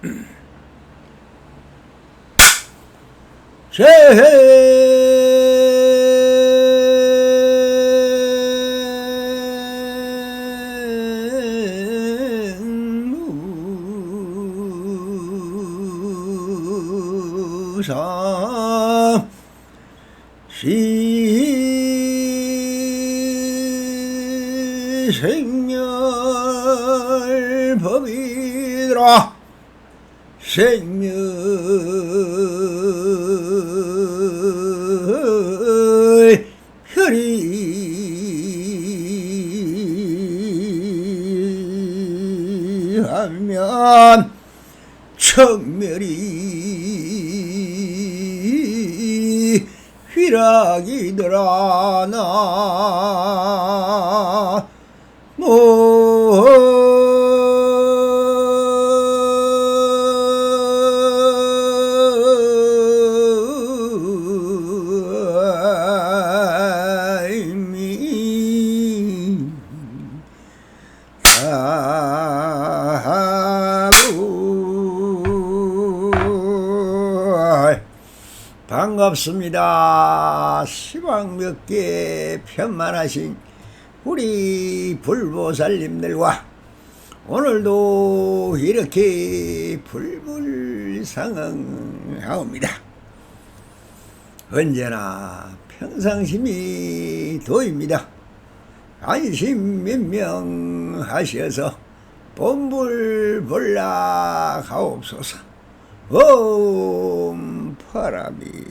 사 생멸법이더라. 생멸 혈이 하면 청멸이 휘락이더라. 나 반갑습니다. 시방 몇 개 편만하신 우리 불보살님들과 오늘도 이렇게 불불상응하옵니다. 언제나 평상심이 도입니다. 안심면명하셔서 본불볼락하옵소서. 옴 파라미.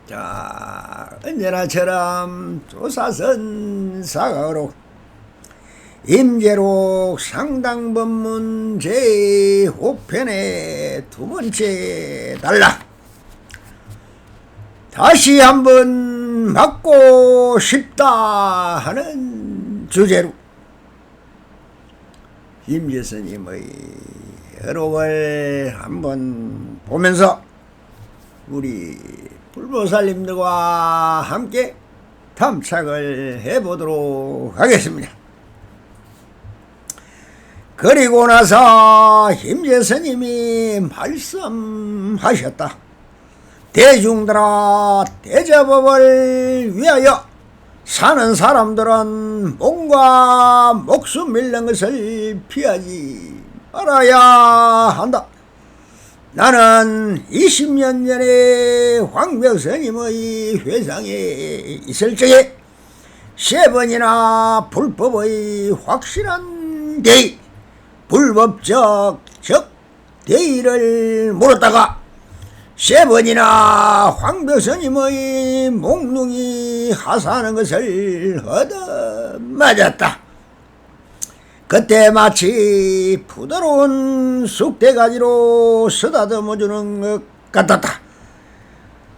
자, 언제나처럼 조사선 사가로 임계록 상당법문 제5편의 두 번째 단락, 다시 한번 맞고 싶다 하는 주제로 임재스님의 여록을 한번 보면서 우리 불보살님들과 함께 탐착을 해보도록 하겠습니다. 그리고 나서 임재스님이 말씀하셨다. 대중들아, 대자법을 위하여 사는 사람들은 몸과 목숨 잃는 것을 피하지 말아야 한다. 나는 20년 전에 황벽스님의 회상에 있을 적에 3번이나 불법의 확실한 대의, 불법적 적 대의를 물었다가 3번이나 황벽스님의 몽둥이 하사하는 것을 얻어맞았다. 그때 마치 부드러운 쑥대가지로 쓰다듬어주는 것 같았다.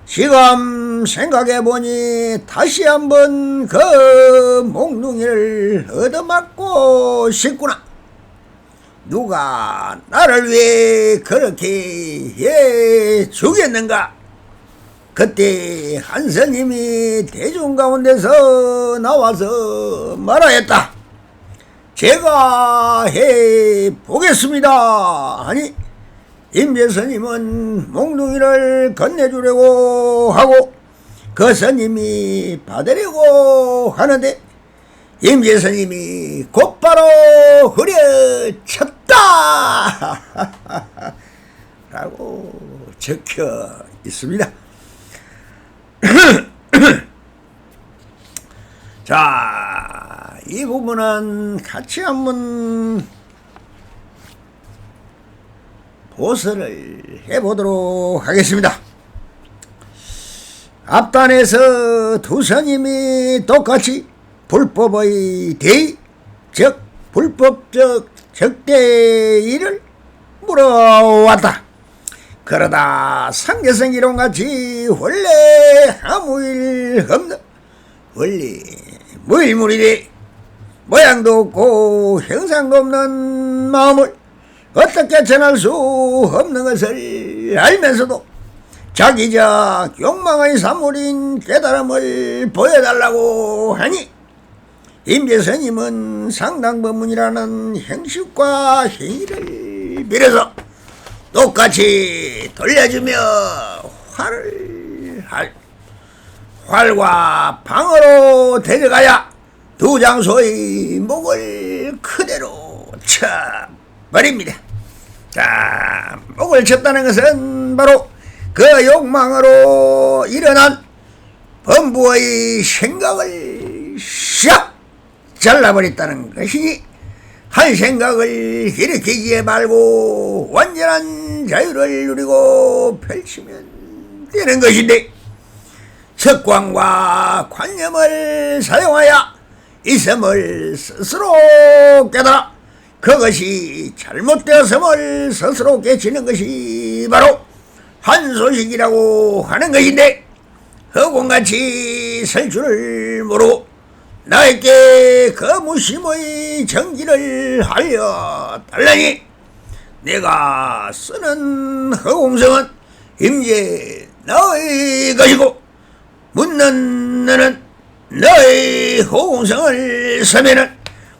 지금 생각해보니 다시 한번 그 몽둥이를 얻어맞고 싶구나. 누가 나를 위해 그렇게 해주겠는가? 그때 한 스님이 대중 가운데서 나와서 말하였다. 제가 해보겠습니다 하니 임재스님은 몽둥이를 건네주려고 하고 그 스님이 받으려고 하는데 임재스님이 곧바로 후려쳤다 라고 적혀 있습니다. 자, 이 부분은 같이 한번 보설을 해보도록 하겠습니다. 앞단에서 두 스님이 똑같이 불법의 대의, 즉 불법적 적대의를 물어왔다. 그러다 상계성 이론같이 원래 아무 일 없는 원리 무일물이되 모양도 없고 형상도 없는 마음을 어떻게 전할 수 없는 것을 알면서도 자기적 욕망의 사물인 깨달음을 보여달라고 하니 임재스님은 상당법문이라는 형식과 행위를 빌어서 똑같이 돌려주며 활과 방으로 데려가야 두 장소의 목을 그대로 쳐버립니다. 자, 목을 쳤다는 것은 바로 그 욕망으로 일어난 범부의 생각을 샥 잘라버렸다는 것이니 한 생각을 일으키기에 말고 완전한 자유를 누리고 펼치면 되는 것인데, 석광과 관념을 사용하여 있음을 스스로 깨달아 그것이 잘못되었음을 스스로 깨치는 것이 바로 한소식이라고 하는 것인데, 허공같이 설 줄을 모르고 나에게 그 무심의 정기를 알려달라니, 내가 쓰는 허공성은 임제 너의 것이고 묻는 너는 너의 허공성을 서면은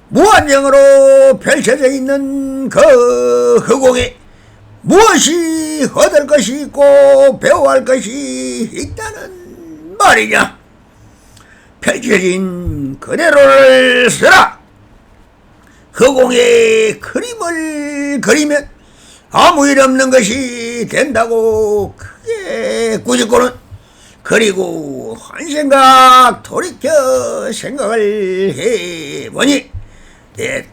무한정으로 펼쳐져 있는 그 허공에 무엇이 얻을 것이 있고 배워야 할 것이 있다는 말이냐. 펼쳐진 그대로를 쓰라. 허공에 그림을 그리면 아무 일 없는 것이 된다고 크게 꾸짖고는, 그리고 한 생각 돌이켜 생각을 해보니 내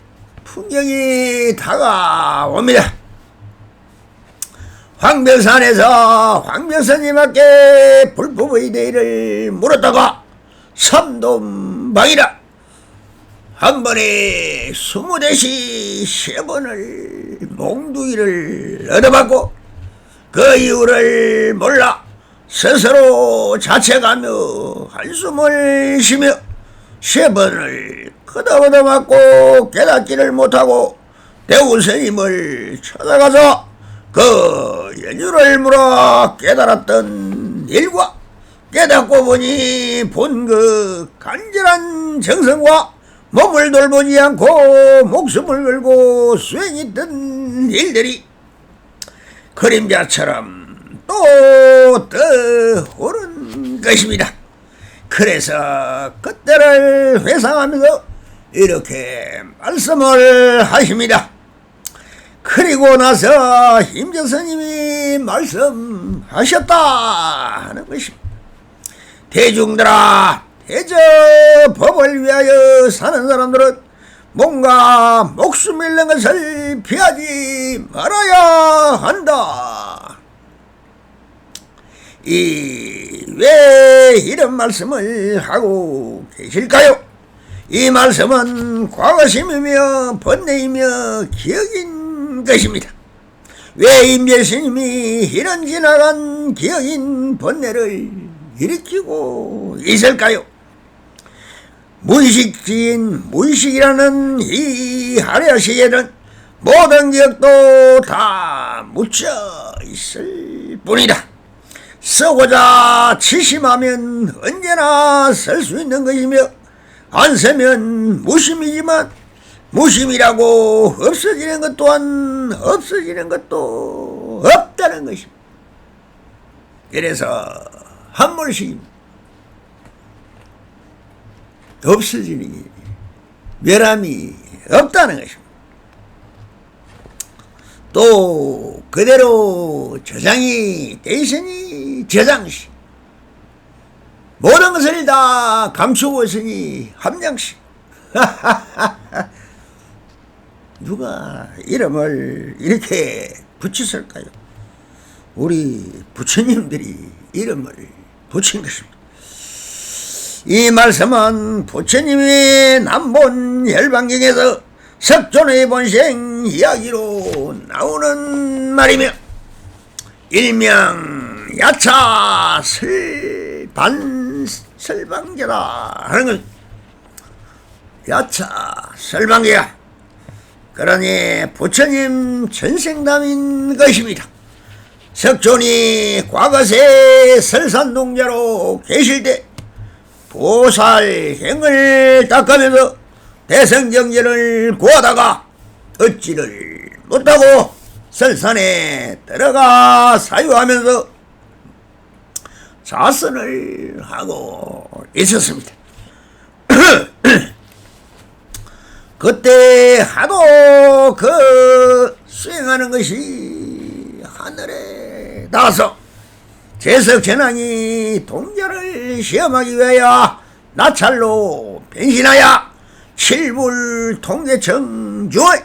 풍경이 다가옵니다. 황별산에서 황별스님께 불법의 대의를 물었다가 삼돈방이라 한 번에 20대시 3번을 몽둥이를 얻어받고 그 이유를 몰라 스스로 자책하며 한숨을 쉬며 3번을 걷어걷어 맞고 깨닫지를 못하고 대우스님을 찾아가서 그 연유를 물어 깨달았던 일과 깨닫고 보니 본 그 간절한 정성과 몸을 돌보지 않고 목숨을 걸고 수행했던 일들이 그림자처럼 또 떠오른 것입니다. 그래서 그때를 회상하면서 이렇게 말씀을 하십니다. 그리고 나서 임재스님이 말씀하셨다 하는 것입니다. 대중들아, 대저 법을 위하여 사는 사람들은 뭔가 목숨 잃는 것을 피하지 말아야 한다. 왜 이런 말씀을 하고 계실까요? 이 말씀은 과거심이며 번뇌이며 기억인 것입니다. 왜 임재스님이 이런 지나간 기억인 번뇌를 일으키고 있을까요? 무의식지인 무의식이라는 이 하려시에는 모든 기억도 다 묻혀 있을 뿐이다. 쓰고자 치심하면 언제나 쓸 수 있는 것이며, 안 쓰면 무심이지만 무심이라고 없어지는 것 또한 없어지는 것도 없다는 것입니다. 그래서 한 번씩 없어지는 멸함이 없다는 것입니다. 또 그대로 저장이 돼 있으니 저장시, 모든 것을 다 감추고 있으니 함량시. 누가 이름을 이렇게 붙였을까요? 우리 부처님들이 이름을 붙인 것입니다. 이 말씀은 부처님이 남본 열반경에서 석존의 본생 이야기로 나오는 말이며, 일명 야차 설반계다 하는 것. 야차 설반계야, 그러니 부처님 전생담인 것입니다. 석존이 과거세 설산동자로 계실 때 보살행을 닦으면서 대성경전을 구하다가 얻지를 못하고 설산에 들어가 사유하면서 자선을 하고 있었습니다. 그때 하도 그 수행하는 것이 하늘에 닿아서 제석전왕이 동자를 시험하기 위하여 나찰로 변신하여 칠불 통계청주의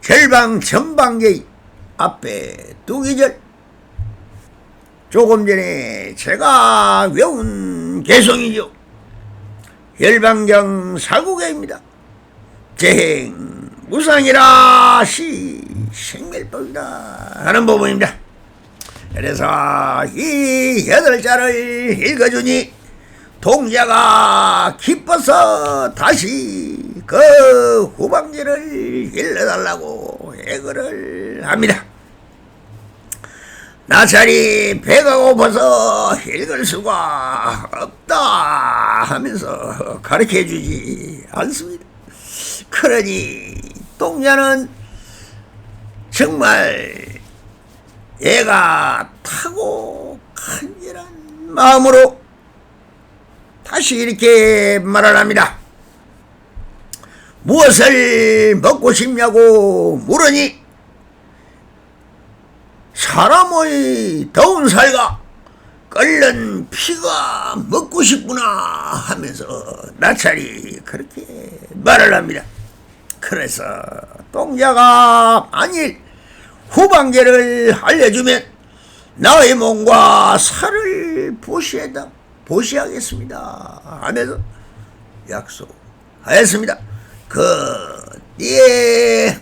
절방 전방계의 앞에 두기절 조금 전에 제가 외운 개성이죠. 열방경 사구계입니다. 재행 무상이라 시 생멸법이다 하는 부분입니다. 그래서 이 8자를 읽어주니 동자가 기뻐서 다시 그 후방지를 일러달라고 해거를 합니다. 나찰이 배가 고파서 읽을 수가 없다 하면서 가르쳐주지 않습니다. 그러니 동자는 정말 얘가 타고 간절한 마음으로 다시 이렇게 말을 합니다. 무엇을 먹고 싶냐고 물으니 사람의 더운 살과 끓는 피가 먹고 싶구나 하면서 나찰이 그렇게 말을 합니다. 그래서 동자가 만일 후방계를 알려주면 나의 몸과 살을 보시하겠습니다 하면서 약속하였습니다. 네의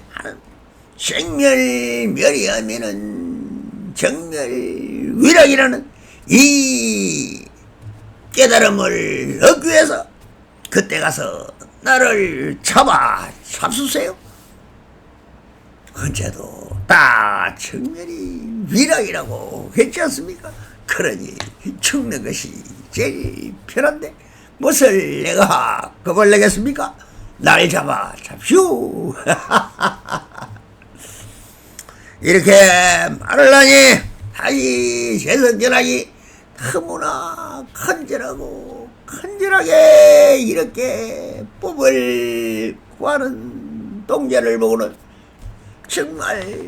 생멸멸이하면은 정멸위락이라는 이 깨달음을 얻기 위해서 그때 가서 나를 잡수세요. 언제도 다 정멸이 위락이라고 했지 않습니까? 그러니 죽는 것이 제일 편한데 무엇을 내가 겁을 내겠습니까? 날 잡시오. 이렇게 말을 하니 다시 제석전왕이 너무나 간절하게 이렇게 법을 구하는 동자를 보고는 정말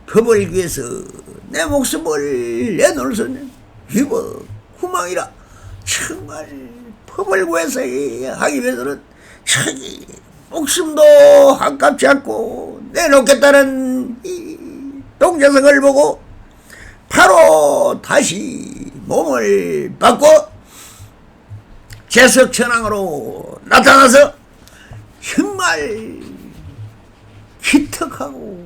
법을 위해서 내 목숨을 내놓을 수 있는 위법 후망이라 정말 법을 구해서 하기 위해서는 자기 목숨도 아깝지 않고 내놓겠다는 이 동자성을 보고 바로 다시 몸을 바꿔 제석천왕으로 나타나서 정말 기특하고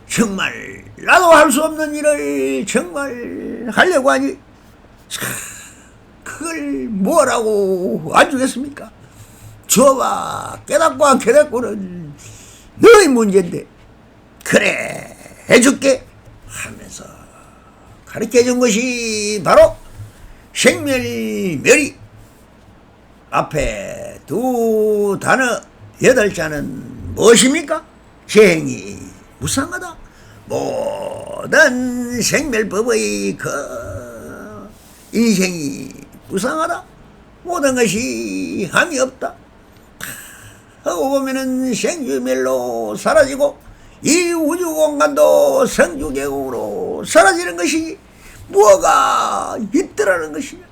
정말 나도 할 수 없는 일을 정말 하려고 하니 그걸 뭐라고 안 주겠습니까? 저와 깨닫고 안 깨닫고는 너의 문제인데 그래 해줄게 하면서 가르쳐준 것이 바로 생멸멸이 앞에 두 단어 8자는 무엇입니까? 재행이 무상하다. 모든 생멸법의 그 인생이 무상하다. 모든 것이 함이 없다. 하고 보면은 생주멸로 사라지고 이 우주공간도 성주계곡으로 사라지는 것이 뭐가 있더라는 것이냐.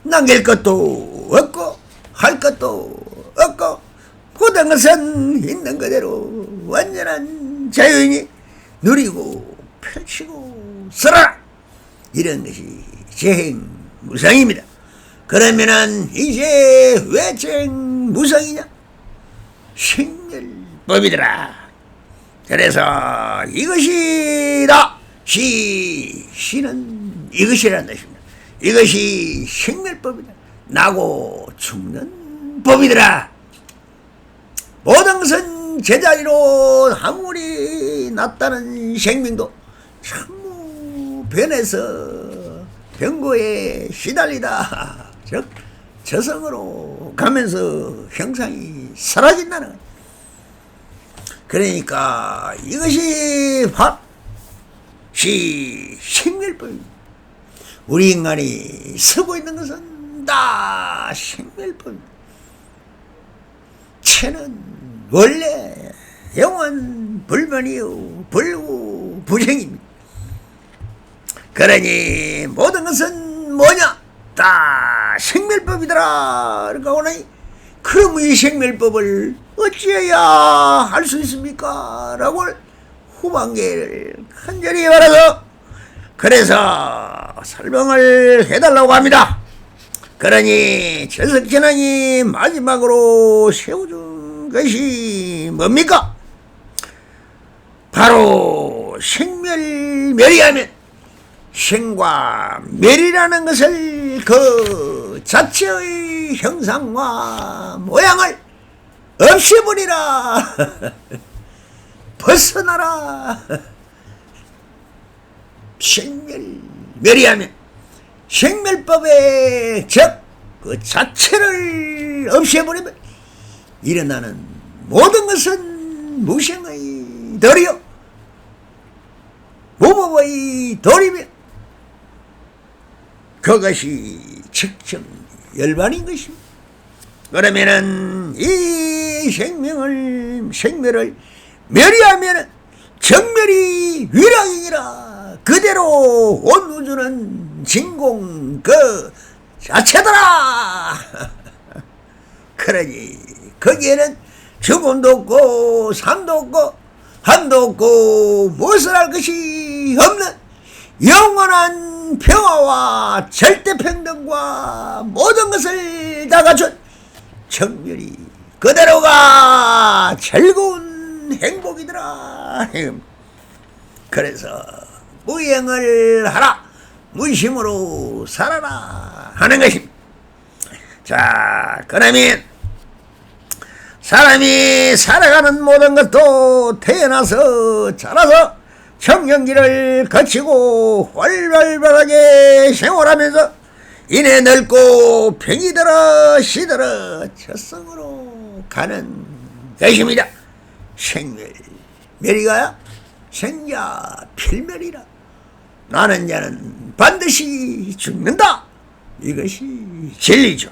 남길 것도 없고 할 것도 없고 모든 것은 있는 그대로 완전한 자유인이 누리고 펼치고 살아라. 이런 것이 재행무상입니다. 그러면은 이제 왜 재행무상이냐? 생멸법이더라. 그래서 이것이다. 시는 이것이라는 것입니다. 이것이 생멸법이다. 나고 죽는 법이더라. 모든 것은 제자리로 아무리 낫다는 생명도 참무 변해서 병고에 시달리다 즉 저성으로 가면서 형상이 사라진다는 거예요. 그러니까 이것이 바로 생멸법입니다. 우리 인간이 쓰고 있는 것은 다 생멸법입니다. 체는 원래 영원 불변이요 불구부생입니다. 그러니 모든 것은 뭐냐? 다 생멸법이더라. 그러니까 오늘 그럼 이 생멸법을 어찌해야 할 수 있습니까? 라고 후반기를 간절히 바라서 그래서 설명을 해달라고 합니다. 그러니 저석진왕이 마지막으로 세워준 것이 뭡니까? 바로 생멸멸이하면 생과 멸이라는 것을 그 자체의 형상과 모양을 없애버리라. 벗어나라. 생멸멸이하면 생멸법의 즉 그 자체를 없애버리면 일어나는 모든 것은 무생의 덜이요 무법의 덜이며 그것이 측정 열반인 것입니다. 그러면은 이 생멸을 멸이하면은 정멸이 위락이니라. 그대로 온 우주는 진공 그 자체더라. 그러니 거기에는 죽음도 없고 삶도 없고 한도 없고 무엇을 할 것이 없는 영원한 평화와 절대평등과 모든 것을 다 갖춘 정멸이 그대로가 즐거운 행복이더라. 그래서 무행을 하라, 무심으로 살아라 하는 것입니다. 자, 그러면 사람이 살아가는 모든 것도 태어나서 자라서 청정기를 거치고 활발하게 생활하면서 이내 늙고 병이 들어 시들어 저승으로 가는 것입니다. 생멸, 멸이가야 생자 필멸이라. 나는 자는 반드시 죽는다. 이것이 진리죠.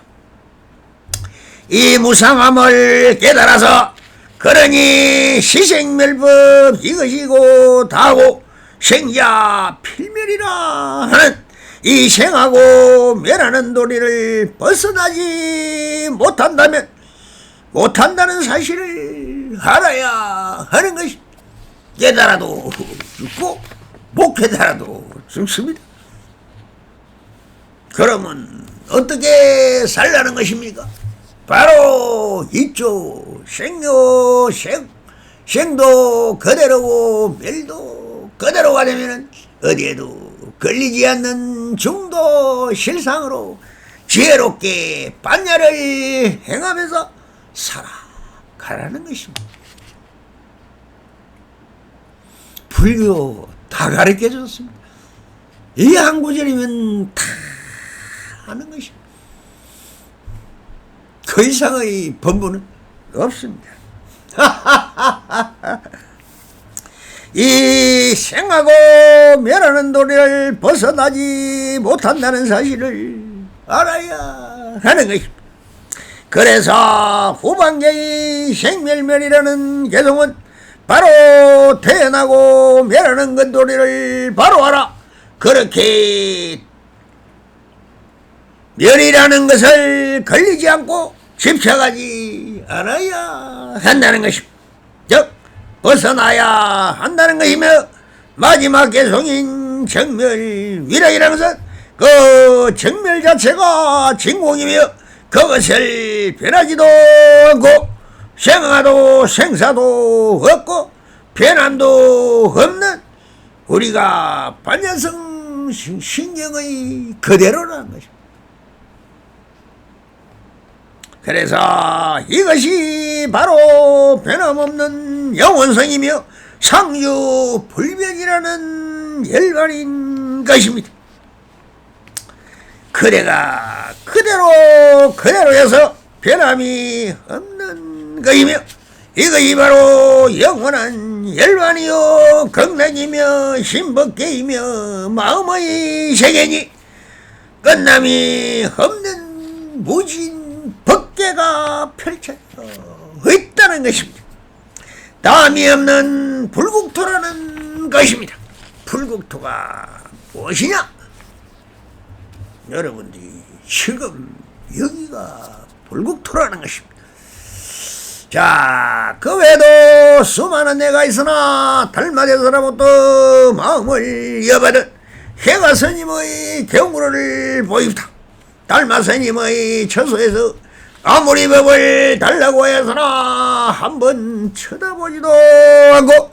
이 무상함을 깨달아서 그러니 시생멸법 이것이고 다고 생자 필멸이라 하는 이 생하고 멸하는 도리를 벗어나지 못한다는 사실을 알아야 하는 것이. 깨달아도 죽고 못 깨달아도 죽습니다. 그러면 어떻게 살라는 것입니까? 바로 이쪽 생도 그대로고 멸도 그대로가 되면은 어디에도 걸리지 않는 중도 실상으로 지혜롭게 반야를 행하면서 살아가라는 것입니다. 불교 다 가르쳐줬습니다. 이 한 구절이면 다 하는 것입니다. 그 이상의 법문은 없습니다. 이 생하고 멸하는 도리를 벗어나지 못한다는 사실을 알아야 하는 것입니다. 그래서 후반경의 생멸멸이라는 개성은 바로 태어나고 멸하는 것 도리를 바로 알아. 그렇게 멸이라는 것을 걸리지 않고 집착하지 않아야 한다는 것입니다. 즉 벗어나야 한다는 것이며 마지막 개성인 정멸 위락이라는 것은 그 정멸 자체가 진공이며 그것을 변하지도 않고 생화도 생사도 없고 변함도 없는 우리가 반야성 신경의 그대로라는 것입니다. 그래서 이것이 바로 변함없는 영원성이며 상유불변이라는 열반인 것입니다. 그대가 그대로여서 변함이 없는 것이며 이것이 바로 영원한 열반이요 극락이며 신법계이며 마음의 세계니 끝남이 없는 무진 법계가 펼쳐져 있다는 것입니다. 다음이 없는 불국토라는 것입니다. 불국토가 무엇이냐? 여러분들이 지금 여기가 불국토라는 것입니다. 자, 그 외에도 수많은 애가 있으나 달마대서로부터 마음을 이어받은 해가 스님의 경우를 보입니다. 달마 스님의 처소에서 아무리 법을 달라고 해서나 한번 쳐다보지도 않고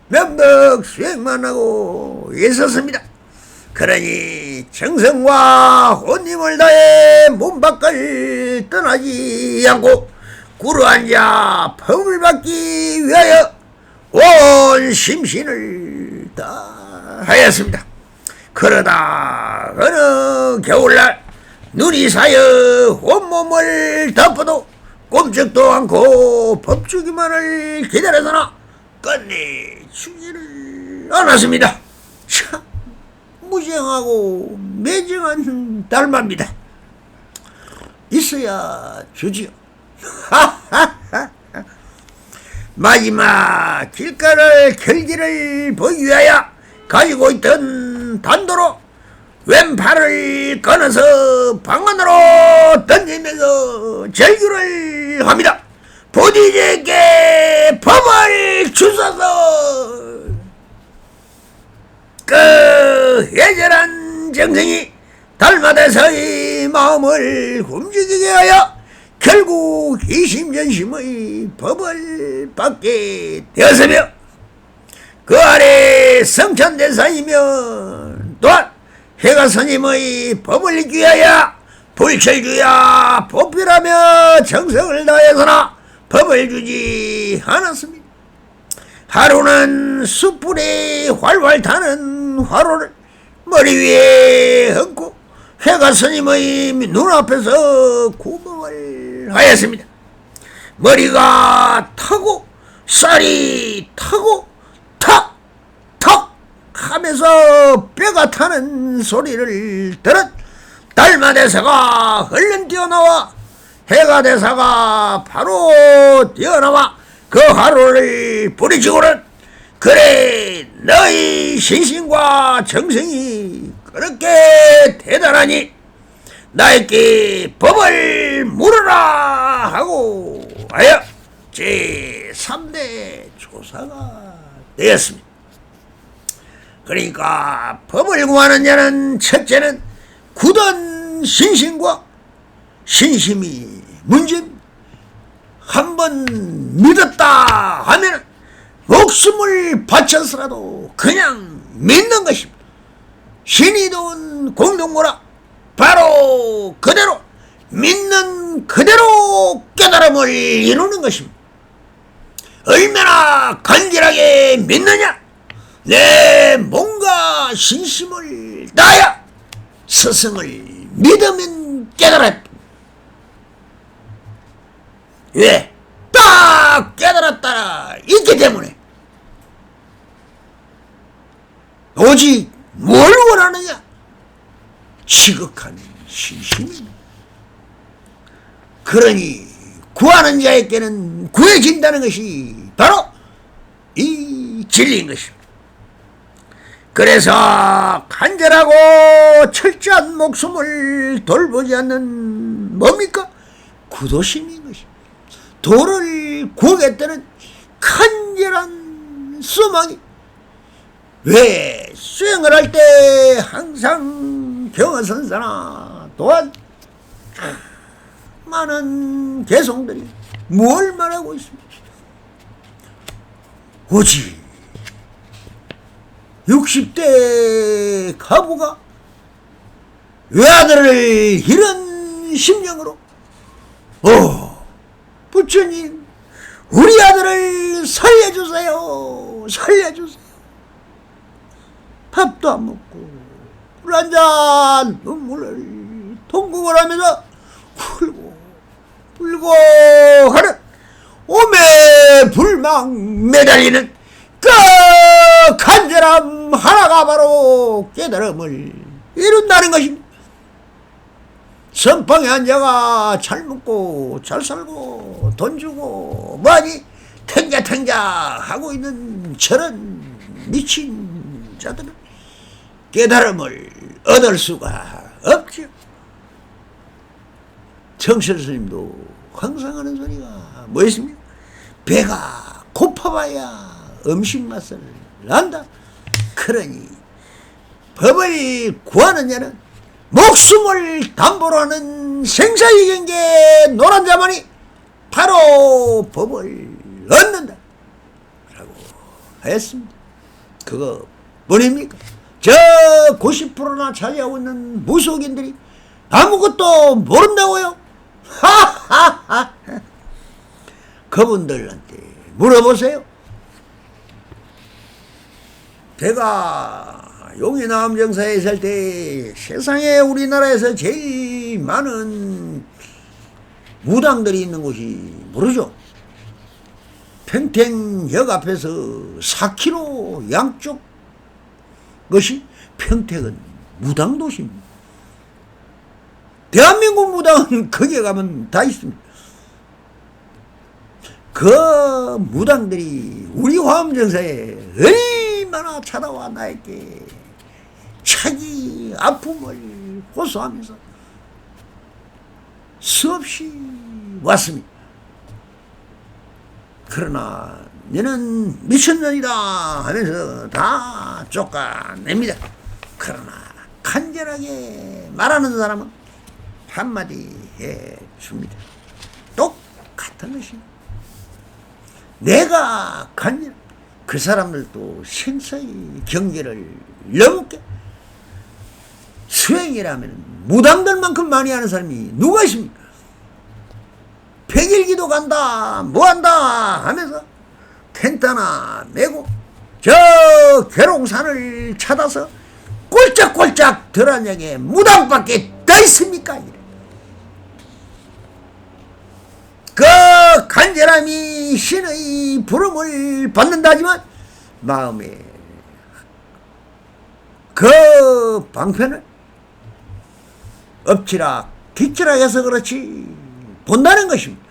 명덕 수행만 하고 있었습니다. 그러니 정성과 혼힘을 다해 몸 밖을 떠나지 않고 꿇어앉아 법을 받기 위하여 온 심신을 다하였습니다. 그러다 어느 겨울날 눈이 사여 온몸을 덮어도 꼼짝도 않고 법주기만을 기다려서나 끝내주지를 않았습니다. 참 무정하고 매정한 달마입니다. 있어야 주지요. 마지막 길가를 결기를 보기 위하여 가지고 있던 단도로 왼팔을 꺼내서 방 안으로 던지면서 절규를 합니다. 보디제께 법을 주소서. 그 예절한 정성이 달마대서의 마음을 움직이게 하여 결국 이심전심의 법을 받게 되었으며 그 아래 성천대사이며 또한 해가스님의 법을 잊기 위하여 불철주야 보필하며 정성을 다해서나 법을 주지 않았습니다. 하루는 숯불에 활활 타는 화로를 머리 위에 얹고 해가스님의 눈앞에서 구멍을 하였습니다. 머리가 타고 쌀이 타고 턱턱 하면서 뼈가 타는 소리를 들은 달마대사가 얼른 뛰어나와 해가대사가 바로 뛰어나와 그 화로를 부리치고는 그래 너희 신심과 정성이 그렇게 대단하니 나에게 법을 물으라 하고 하여 제3대 조사가 되었습니다. 그러니까 법을 구하는 자는 첫째는 굳은 신심과 신심이 문제입니다. 한번 믿었다 하면 목숨을 바쳐서라도 그냥 믿는 것입니다. 신이 도운 공동모라 바로 그대로 믿는 그대로 깨달음을 이루는 것입니다. 얼마나 간절하게 믿느냐? 내 몸과 신심을 다하여 스승을 믿으면 깨달았다. 왜? 딱 깨달았다 있기 때문에 오직 뭘 원하느냐? 지극한 신심입니다. 그러니 구하는 자에게는 구해진다는 것이 바로 이 진리인 것입니다. 그래서 간절하고 철저한 목숨을 돌보지 않는 뭡니까? 구도심인 것입니다. 도를 구하겠다는 간절한 소망이 왜 수행을 할 때 항상 경허선사나 또한 많은 개성들이 뭘 말하고 있습니까? 오직 60대 가부가 외아들을 이런 심정으로 부처님 우리 아들을 살려주세요. 살려주세요. 밥도 안 먹고 물 한 잔 눈물을 통곡을 하면서 울고 하는 오매 불 똘망 매달리는 그 간절함 하나가 바로 깨달음을 이룬다는 것입니다. 선방에 앉아가 잘 먹고 잘 살고 돈 주고 뭐하니 탱자탱자 하고 있는 저런 미친 자들은 깨달음을 얻을 수가 없죠. 정실 스님도 항상 하는 소리가 뭐였습니까? 배가 고파봐야 음식 맛을 안다. 그러니 법을 구하는 자는 목숨을 담보로 하는 생사의 경계에 노란 자만이 바로 법을 얻는다 라고 하였습니다. 그거 뭐입니까? 저 90%나 차지하고 있는 무속인들이 아무것도 모른다고요? 하하하. 그분들한테 물어보세요. 제가 용인암정사에 있을 때 세상에 우리나라에서 제일 많은 무당들이 있는 곳이 모르죠? 평택역 앞에서 4km 양쪽 것이 평택은 무당도시입니다. 대한민국 무당은 거기에 가면 다 있습니다. 그 무당들이 우리 화엄정사에 얼마나 찾아와 나에게 자기 아픔을 호소하면서 수없이 왔습니다. 그러나 너는 미친년이다 하면서 다 쫓아냅니다. 그러나 간절하게 말하는 사람은 한마디 해줍니다. 똑같은 것입니다. 내가 간절, 그 사람들도 생사의 경계를 넘게 수행이라면 무당들만큼 많이 하는 사람이 누가 있습니까? 백일기도 간다 뭐한다 하면서 텐트 하나 메고 저 괴롱산을 찾아서 꼴짝꼴짝 들어가게 무당밖에 더 있습니까? 그 간절함이 신의 부름을 받는다지만 마음에 그 방편을 엎치락 뒤치락 해서 그렇지 본다는 것입니다.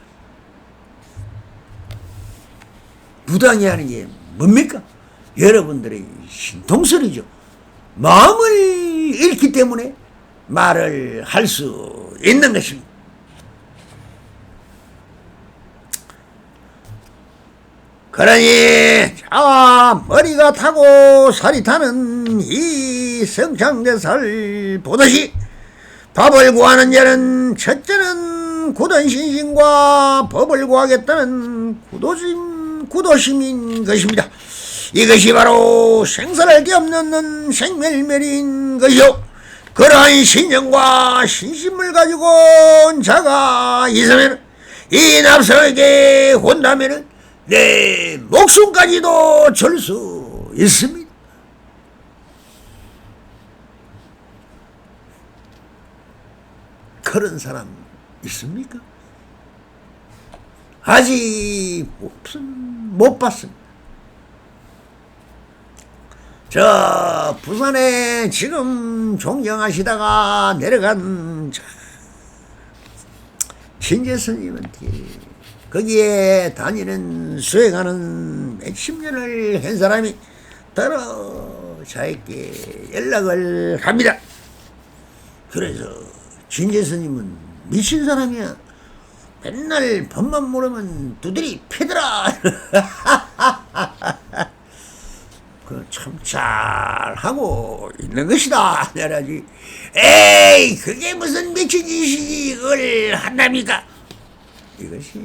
무당이 하는 게 뭡니까? 여러분들의 신통설이죠. 마음을 잃기 때문에 말을 할 수 있는 것입니다. 그러니 자 머리가 타고 살이 타는 이 성창대사를 보듯이 법을 구하는 자는 첫째는 굳은 신심과 법을 구하겠다는 구도심인 것입니다. 이것이 바로 생사를 뛰어넘는 생멸멸인 것이요, 그러한 신념과 신심을 가지고 온 자가 있으면 이 납성에게 혼다면은 내 목숨까지도 줄 수 있습니다. 그런 사람 있습니까? 아직 못 봤습니다. 저 부산에 지금 종경하시다가 내려간 신재 스님한테 거기에 다니는 수행하는 몇십 년을 한 사람이 따로 저에게 연락을 합니다. 그래서 신재 스님은 미친 사람이야. 맨날 법만 모르면 두드리 패더라. 그 참 잘하고 있는 것이다. 내라지. 에이, 그게 무슨 미친 짓이 그걸 한답니까? 이것이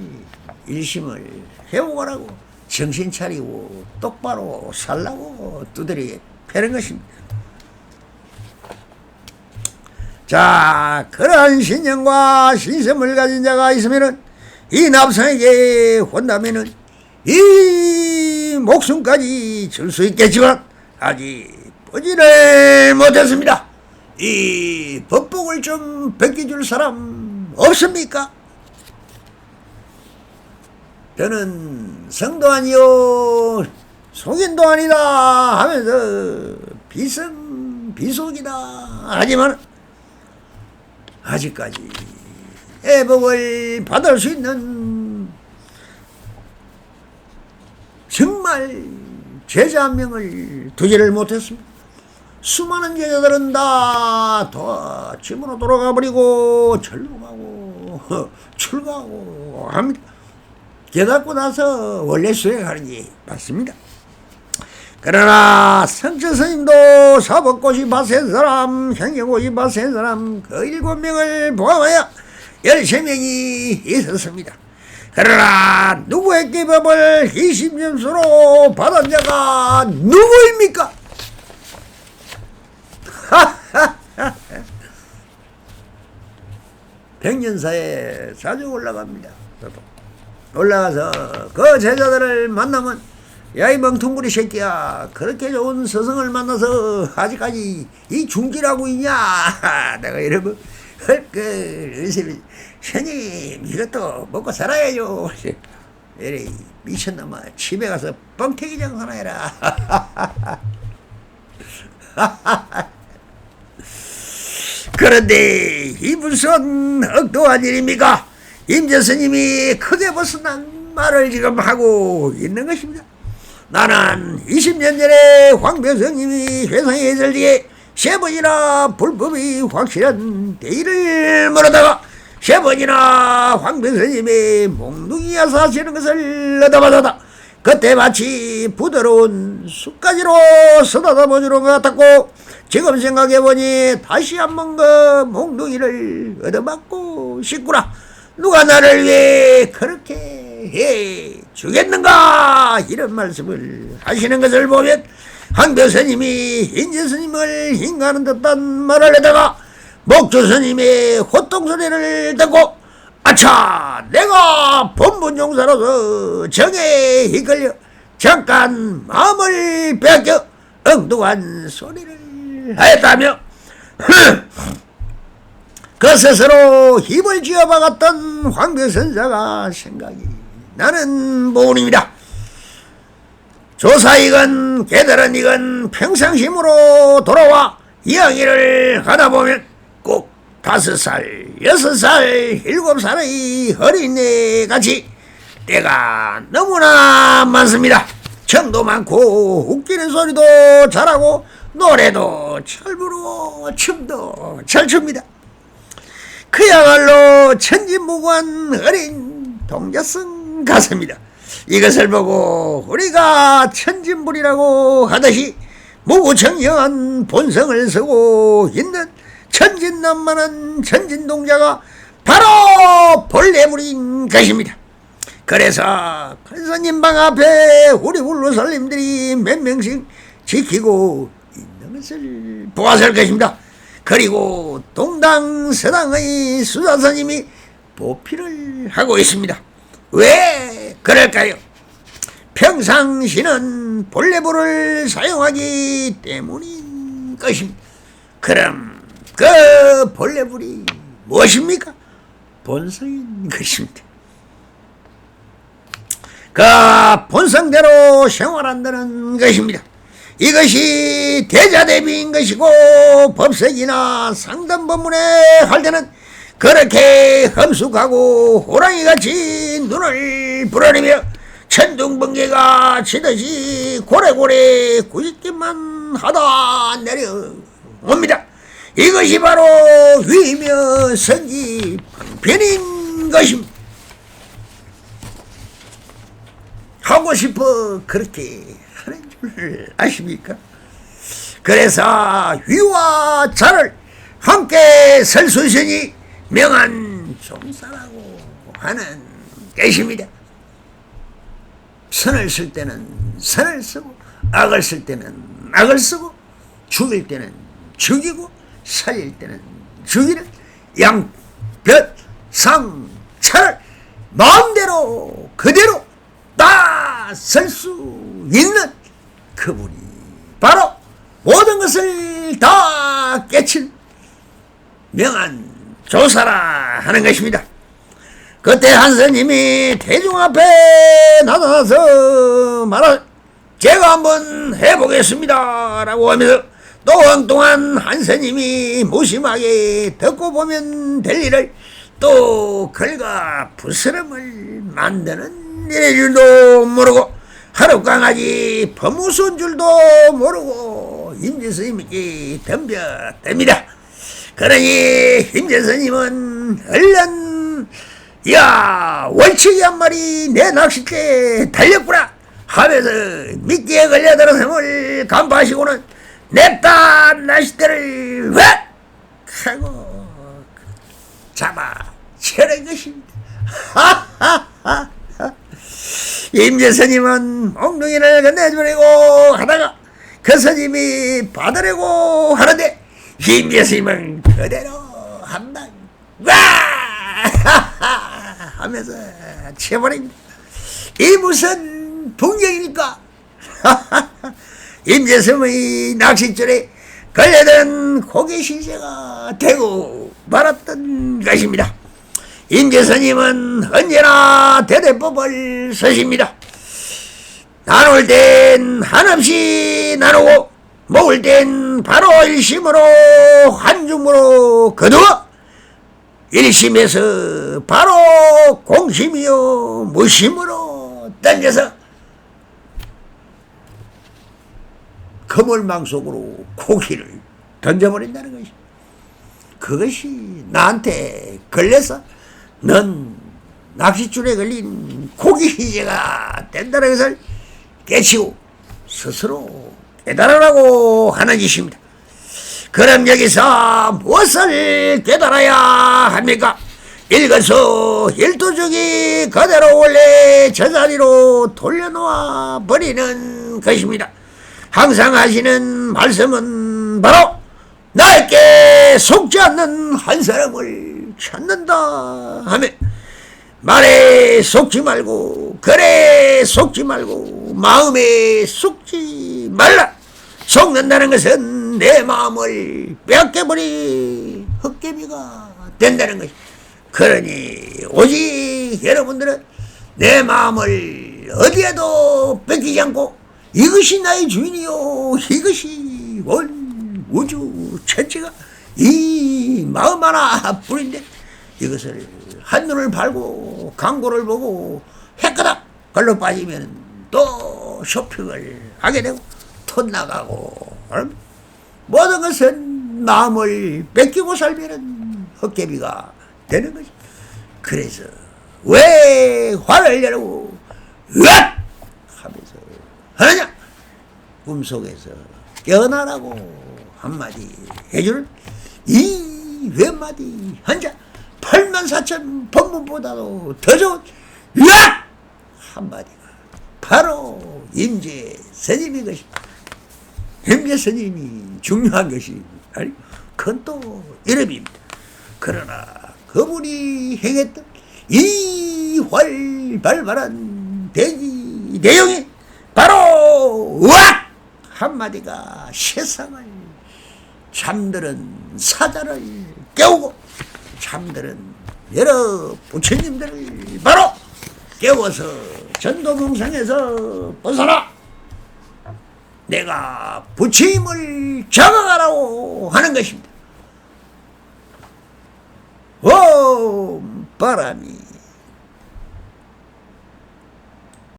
일심을 해오거라고 정신 차리고 똑바로 살라고 두드리 패는 것입니다. 자, 그러한 신념과 신심을 가진 자가 있으면은 이 납상에게 혼나면은 이 목숨까지 줄 수 있겠지만 아직 보지를 못했습니다. 이 법복을 좀 벗겨줄 사람 없습니까? 저는 성도 아니요 속인도 아니다 하면서 비속이다 하지만 아직까지 애복을 받을 수 있는 정말 제자 한 명을 두지를 못했습니다. 수많은 제자들은 다 집으로 돌아가 버리고 절로 가고 출가하고 합니다. 깨닫고 나서 원래 수행하는 게 맞습니다. 그러나 성철 스님도 사법고시 바센 사람, 행정고시 바센 사람 그 7명을 포함하여 13명이 있었습니다. 그러나 누구에게 법을 20점수로 받은 자가 누구입니까? 백년사에 자주 올라갑니다. 올라가서 그 제자들을 만나면 야 이 멍텅구리 새끼야 그렇게 좋은 스승을 만나서 아직까지 이 중지라고 있냐 내가 이러면 의심이 스님 이것도 먹고 살아야죠. 이래 미쳤나마 집에 가서 뻥튀기 장사나 해라. 그런데 이 무슨 억도한 일입니까? 임재스님이 크게 벗어난 말을 지금 하고 있는 것입니다. 나는 20년 전에 황병성님이 회상에 있을 때에 세 번이나 불법이 확실한 대의를 물어다가 세 번이나 황병성님의 몽둥이야 사시는 것을 얻어받았다. 그때 마치 부드러운 숯가지로 쓰다듬어 보주는 것 같았고 지금 생각해보니 다시 한번 그 몽둥이를 얻어맞고 싶구나. 누가 나를 위해 그렇게 해 주겠는가 이런 말씀을 하시는 것을 보면 황병스님이 인재스님을 hin가하는 듯한 말을 하다가 목주스님의 호통소리를 듣고 아차 내가 본분용사로서 정에 이끌려 잠깐 마음을 빼앗겨 엉뚱한 소리를 하였다며 그 스스로 입을 쥐어박았던 황병선사가 생각이 나는 부분입니다. 조사이건 깨달은이건 평상심으로 돌아와 이야기를 하다 보면 꼭 5살, 6살, 7살의 어린애같이 때가 너무나 많습니다. 정도 많고 웃기는 소리도 잘하고 노래도 잘 부르고 춤도 잘 춥니다. 그야말로 천진무구한 어린 동자성 같습니다. 이것을 보고 우리가 천진불이라고 하듯이 무구청정한 본성을 쓰고 있는 천진난만한 천진동자가 바로 본래불인 것입니다. 그래서 큰스님 방 앞에 우리 울루살림들이 몇 명씩 지키고 있는 것을 보았을 것입니다. 그리고 동당 서당의 수사스님이 보필을 하고 있습니다. 왜 그럴까요? 평상시는 본래불을 사용하기 때문인 것입니다. 그럼 그 본래불이 무엇입니까? 본성인 것입니다. 그 본성대로 생활한다는 것입니다. 이것이 대자대비인 것이고 법석이나 상담법문에 할 때는 그렇게 험숙하고 호랑이같이 눈을 부라리며 천둥번개가 치듯이 고래고래 구짓기만 하다 내려옵니다. 이것이 바로 위이며 선지 방편인 것입니다. 하고 싶어 그렇게 하는 줄 아십니까? 그래서 위와 자를 함께 설 수 있으니 명한 종사라고 하는 것입니다. 선을 쓸 때는 선을 쓰고 악을 쓸 때는 악을 쓰고 죽일 때는 죽이고 살릴 때는 죽이는 양변 상차를 마음대로 그대로 다 설 수 있는 그분이 바로 모든 것을 다 깨친 명한 조사라 하는 것입니다. 그 그때 한 스님이 대중 앞에 나타나서 말할 제가 한번 해보겠습니다 라고 하면서 또 엉뚱한 한 스님이 무심하게 듣고 보면 될 일을 또 긁어 부스럼을 만드는 일인 줄도 모르고 하룻강아지 범우수인 줄도 모르고 임재스님께 덤벼듭니다. 그러니 임재스님은 얼른 야 월척이 한 마리 내 낚싯대에 달렸구나 하면서 미끼에 걸려들은 섬을 간파하시고는 냅다 낚싯대를 획 하고 잡아 채는 것입니다. 하하하. 임재스님은 엉덩이를 건네주려고 하다가 그 스님이 받으려고 하는데 임재스님은 그대로 한방 와 하면서 채버립니다. 이 무슨 풍경입니까? 임재스님의 낚싯줄에 걸려든 고개 신세가 되고 말았던 것입니다. 임재스님은 언제나 대대법을 서십니다. 나눌 땐 한없이 나누고 먹을 땐 바로 일심으로 한줌으로 거두어 일심에서 바로 공심이요 무심으로 던져서 그물망 속으로 고기를 던져버린다는 것이 그것이 나한테 걸려서 넌 낚싯줄에 걸린 고기 희재가 된다는 것을 깨치고 스스로 깨달으라고 하는 짓입니다. 그럼 여기서 무엇을 깨달아야 합니까? 읽어서 일도적이 그대로 원래 제자리로 돌려놓아 버리는 것입니다. 항상 하시는 말씀은 바로 나에게 속지 않는 한 사람을 찾는다 하면 말에 속지 말고 글에 속지 말고 마음에 속지 말라. 속는다는 것은 내 마음을 뺏겨버린 헛개비가 된다는 것이. 그러니 오직 여러분들은 내 마음을 어디에도 뺏기지 않고 이것이 나의 주인이요 이것이 온 우주 천지가 이 마음 하나뿐인데 이것을 한눈을 팔고 광고를 보고 헷가닥 걸로 빠지면 또 쇼핑을 하게 되고 돈 나가고 모든 것은 마음을 뺏기고 살면 헛개비가 되는 거지. 그래서 왜 화를 내려고 으악 하면서 하느냐? 꿈속에서 깨어나라고 한마디 해줄 이 웬마디 한자 84,000 법문보다도 더 좋은 으악 한마디가 바로 임재 스님인 것입니다. 임재 스님이 중요한 것이 아니 그건 또 이름입니다. 그러나 그분이 행했던 이 활발발한 대기 내용이 바로 으악 한마디가 세상을 잠들은 사자를 깨우고 잠들은 여러 부처님들을 바로 깨워서 전도몽상에서 벗어나 내가 부처님을 잡아가라고 하는 것입니다. 오 바람이